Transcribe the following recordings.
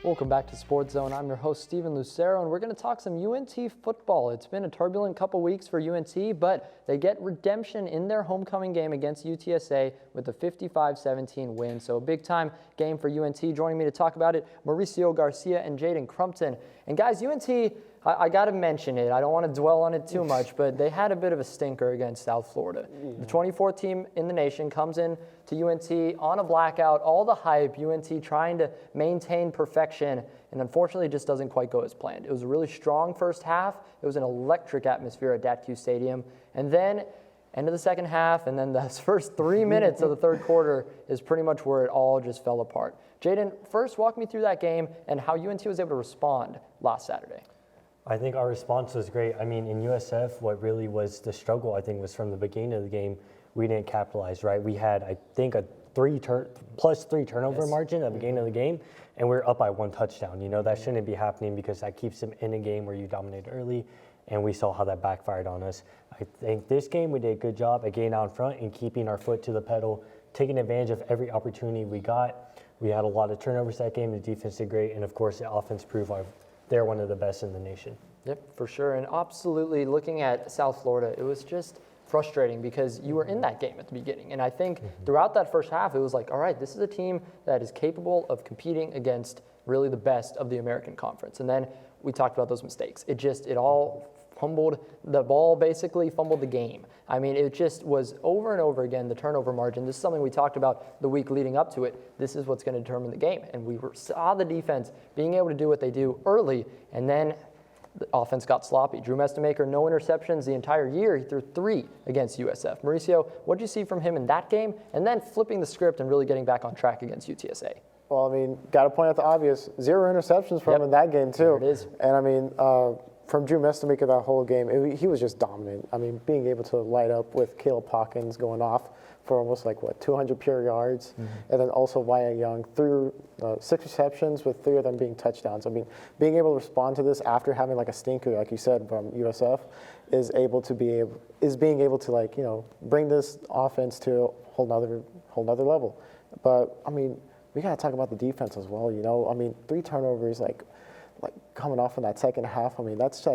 Welcome back to SportsZone. I'm your host, Steven Lucero, and we're going to talk some UNT football. It's been a turbulent couple weeks for UNT, but they get redemption in their homecoming game against UTSA with a 55-17 win. So a big-time game for UNT. Joining me to talk about it, Mauricio Garcia and Jadon Crumpton. And guys, UNT, I got to mention it. I don't want to dwell on it too much, but they had a bit of a stinker against South Florida. The 24th team in the nation comes in to UNT on a blackout, all the hype, UNT trying to maintain perfection, and unfortunately it just doesn't quite go as planned. It was a really strong first half. It was an electric atmosphere at DATQ Stadium. And then end of the second half, and then the first 3 minutes of the third quarter is pretty much where it all just fell apart. Jadon, first walk me through that game and how UNT was able to respond last Saturday. I think our response was great. I mean, in USF, what really was the struggle, I think, was from the beginning of the game, we didn't capitalize, right? We had, I think, a plus three turnover margin at the beginning of the game, and we're up by one touchdown. You know, that shouldn't be happening because that keeps them in a game where you dominate early, and we saw how that backfired on us. I think this game we did a good job at getting out in front and keeping our foot to the pedal, taking advantage of every opportunity we got. We had a lot of turnovers that game. The defense did great, and of course, the offense proved they're one of the best in the nation. Yep, for sure. And absolutely, looking at South Florida, it was just frustrating because you were in that game at the beginning. And I think throughout that first half, it was like, all right, this is a team that is capable of competing against really the best of the American Conference. And then we talked about those mistakes. It all fumbled the ball, basically fumbled the game. I mean, it just was over and over again, the turnover margin. This is something we talked about the week leading up to it. This is what's going to determine the game. And we saw the defense being able to do what they do early, and then the offense got sloppy. Drew Mestamaker, no interceptions the entire year. He threw 3 against USF. Mauricio, what did you see from him in that game? And then flipping the script and really getting back on track against UTSA. Well, I mean, got to point out the obvious. 0 interceptions from him in that game, too. There it is. And, I mean, from Drew Mestamaker that whole game, he was just dominant. I mean, being able to light up with Caleb Hawkins going off for almost 200 pure yards. And then also Wyatt Young threw 6 receptions with 3 of them being touchdowns. I mean, being able to respond to this after having a stinker, like you said, from USF, is being able to bring this offense to a whole nother level. But I mean, we gotta talk about the defense as well. You know, I mean, 3 turnovers, like coming off in that second half. I mean, that's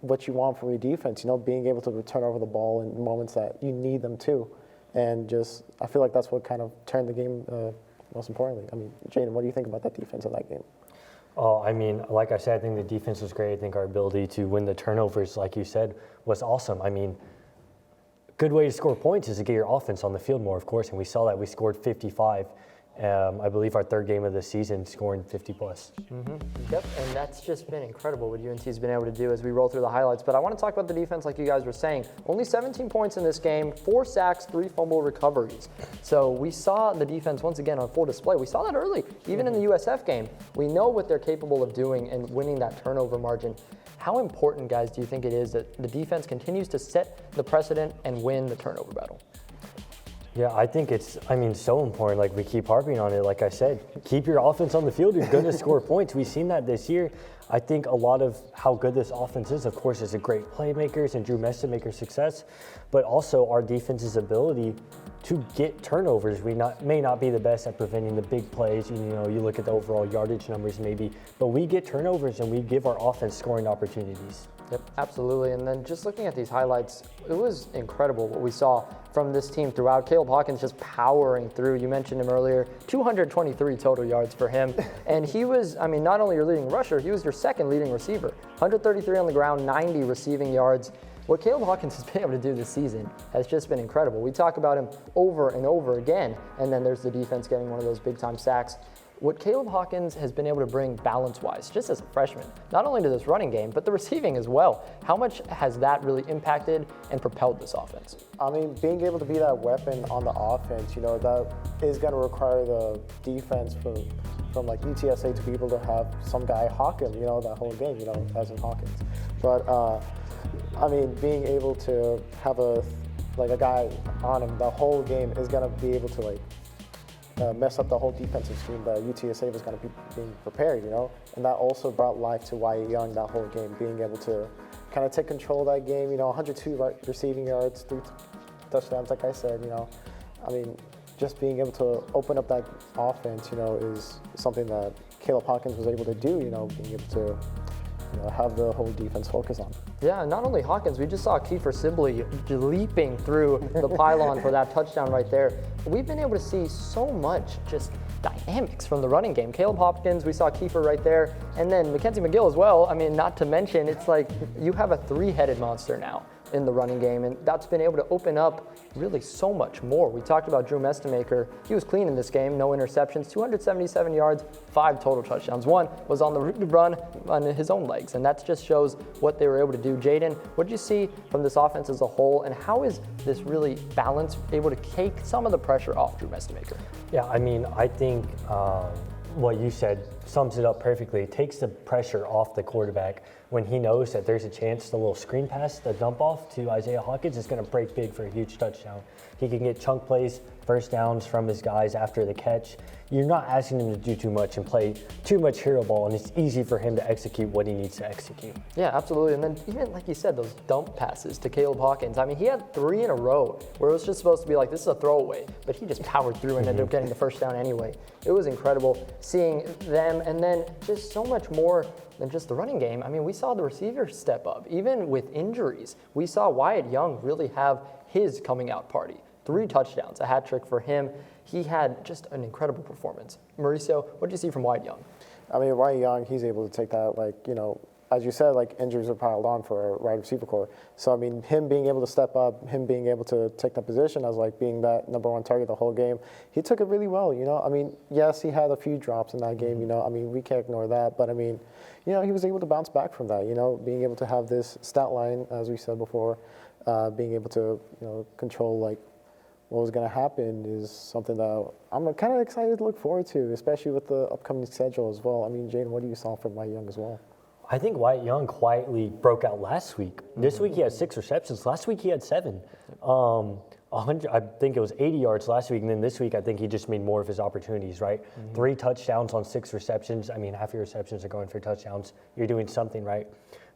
what you want from your defense. You know, being able to turn over the ball in moments that you need them to. And I feel like that's what kind of turned the game most importantly. I mean, Jadon, what do you think about that defense in that game? Oh, I mean, like I said, I think the defense was great. I think our ability to win the turnovers, like you said, was awesome. I mean, good way to score points is to get your offense on the field more, of course, and we saw that. We scored 55. I believe our 3rd game of the season, scoring 50+. Yep, and that's just been incredible what UNT's been able to do as we roll through the highlights. But I want to talk about the defense like you guys were saying. Only 17 points in this game, 4 sacks, 3 fumble recoveries. So we saw the defense once again on full display. We saw that early, even in the USF game. We know what they're capable of doing and winning that turnover margin. How important, guys, do you think it is that the defense continues to set the precedent and win the turnover battle? Yeah, I think it's, so important. Like we keep harping on it. Like I said, keep your offense on the field. You're going to score points. We've seen that this year. I think a lot of how good this offense is, of course, is the great playmakers and Drew Mestamaker's success, but also our defense's ability to get turnovers. We may not be the best at preventing the big plays. You know, you look at the overall yardage numbers maybe, but we get turnovers and we give our offense scoring opportunities. Yep, absolutely. And then just looking at these highlights, it was incredible what we saw from this team throughout. Caleb Hawkins just powering through. You mentioned him earlier, 223 total yards for him. And he was, not only your leading rusher, he was your 2nd leading receiver. 133 on the ground, 90 receiving yards. What Caleb Hawkins has been able to do this season has just been incredible. We talk about him over and over again, and then there's the defense getting one of those big-time sacks. What Caleb Hawkins has been able to bring balance-wise, just as a freshman, not only to this running game, but the receiving as well. How much has that really impacted and propelled this offense? I mean, being able to be that weapon on the offense, that is going to require the defense from UTSA to be able to have some guy hawk him, that whole game, as in Hawkins. But, being able to have a guy on him the whole game is going to be able to, mess up the whole defensive scheme that UTSA was going to be being prepared, and that also brought life to Wyatt Young that whole game, being able to kind of take control of that game, 102 receiving yards, 3 touchdowns, like I said, just being able to open up that offense, is something that Caleb Hawkins was able to do, being able to have the whole defense focus on. Yeah, not only Hawkins, we just saw Kiefer Sibley leaping through the pylon for that touchdown right there. We've been able to see so much just dynamics from the running game. Caleb Hopkins, we saw Kiefer right there, and then Mackenzie McGill as well. I mean, not to mention, it's like you have a three-headed monster now in the running game, and that's been able to open up really so much more. We talked about Drew Mestemaker. He was clean in this game, no interceptions, 277 yards, 5 total touchdowns. One was on the run on his own legs, and that just shows what they were able to do. Jadon, what did you see from this offense as a whole, and how is this really balance able to take some of the pressure off Drew Mestemaker? Yeah, I mean, I think what you said sums it up perfectly. It takes the pressure off the quarterback when he knows that there's a chance the little screen pass, the dump off to Isaiah Hawkins is going to break big for a huge touchdown. He can get chunk plays, first downs from his guys after the catch. You're not asking him to do too much and play too much hero ball, and it's easy for him to execute what he needs to execute. Yeah, absolutely. And then even like you said, those dump passes to Caleb Hawkins. I mean, he had 3 in a row where it was just supposed to be like, this is a throwaway, but he just powered through and ended up getting the first down anyway. It was incredible seeing them, and then just so much more than just the running game. I mean, we saw the receivers step up. Even with injuries, we saw Wyatt Young really have his coming out party. 3 touchdowns, a hat trick for him. He had just an incredible performance. Mauricio, what did you see from Wyatt Young? I mean, Wyatt Young, he's able to take that, as you said, injuries are piled on for a wide receiver core. So, I mean, him being able to step up, him being able to take that position as, being that number 1 target the whole game, he took it really well, I mean, yes, he had a few drops in that game, I mean, we can't ignore that. But, I mean, he was able to bounce back from that, being able to have this stat line, as we said before, being able to, control, what was going to happen is something that I'm kind of excited to look forward to, especially with the upcoming schedule as well. I mean, Jadon, what do you saw from Wyatt Young as well? I think Wyatt Young quietly broke out last week. This week he had 6 receptions. Last week he had 7. 100, I think it was 80 yards last week, and then this week I think he just made more of his opportunities, right? 3 touchdowns on 6 receptions. I mean, half your receptions are going for touchdowns. You're doing something right.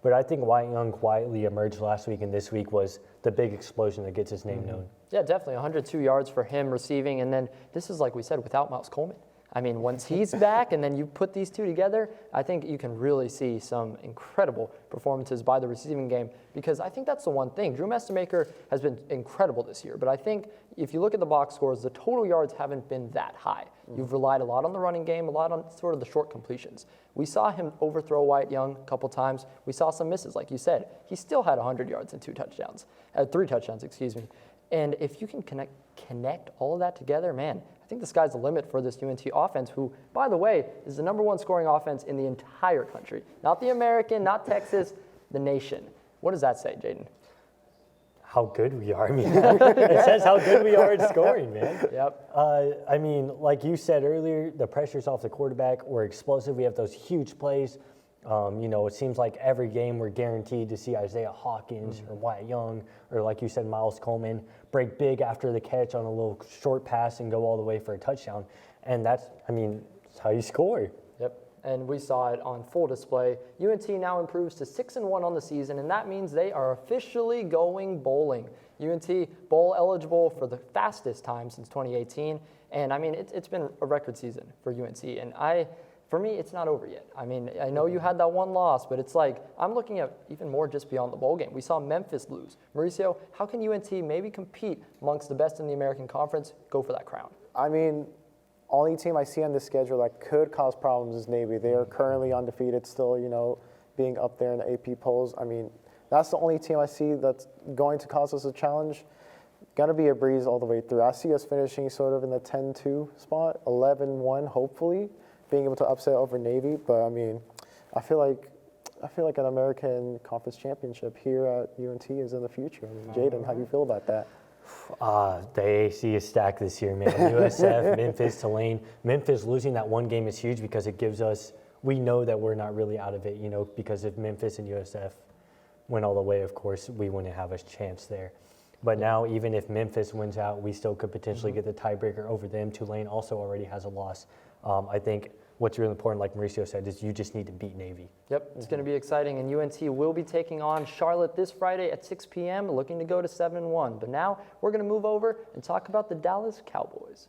But I think Wyatt Young quietly emerged last week, and this week was the big explosion that gets his name known. Yeah, definitely. 102 yards for him receiving. And then this is, like we said, without Miles Coleman. I mean, once he's back and then you put these two together, I think you can really see some incredible performances by the receiving game, because I think that's the one thing. Drew Mestemaker has been incredible this year, but I think if you look at the box scores, the total yards haven't been that high. You've relied a lot on the running game, a lot on sort of the short completions. We saw him overthrow Wyatt Young a couple times. We saw some misses, like you said. He still had 100 yards and 3 touchdowns, excuse me. And if you can connect all of that together, man, I think the sky's the limit for this UNT offense, who, by the way, is the number 1 scoring offense in the entire country. Not the American, not Texas, the nation. What does that say, Jadon? How good we are. I mean, it says how good we are at scoring, man. Yep. I mean, like you said earlier, the pressure's off the quarterback. We're explosive. We have those huge plays. It seems like every game we're guaranteed to see Isaiah Hawkins or Wyatt Young or, like you said, Miles Coleman break big after the catch on a little short pass and go all the way for a touchdown. And that's how you score. Yep. And we saw it on full display. UNT now improves to 6-1 on the season, and that means they are officially going bowling. UNT bowl eligible for the fastest time since 2018. And it's been a record season for UNT. And for me, it's not over yet. I mean, I know you had that 1 loss, but it's like I'm looking at even more just beyond the bowl game. We saw Memphis lose. Mauricio, how can UNT maybe compete amongst the best in the American Conference, go for that crown? I mean, only team I see on this schedule that could cause problems is Navy. They are currently undefeated still, being up there in the AP polls. I mean, that's the only team I see that's going to cause us a challenge. Gonna be a breeze all the way through. I see us finishing sort of in the 10-2 spot, 11-1 hopefully, being able to upset over Navy. But I mean, I feel like an American Conference championship here at UNT is in the future. I mean, Jadon, how do you feel about that? The AAC is stacked this year, man. USF, Memphis, Tulane. Memphis losing that 1 game is huge because it gives us, we know that we're not really out of it, because if Memphis and USF went all the way, of course, we wouldn't have a chance there. But now, even if Memphis wins out, we still could potentially get the tiebreaker over them. Tulane also already has a loss. I think what's really important, like Mauricio said, is you just need to beat Navy. Yep, it's going to be exciting, and UNT will be taking on Charlotte this Friday at 6 p.m., looking to go to 7-1. But now we're going to move over and talk about the Dallas Cowboys.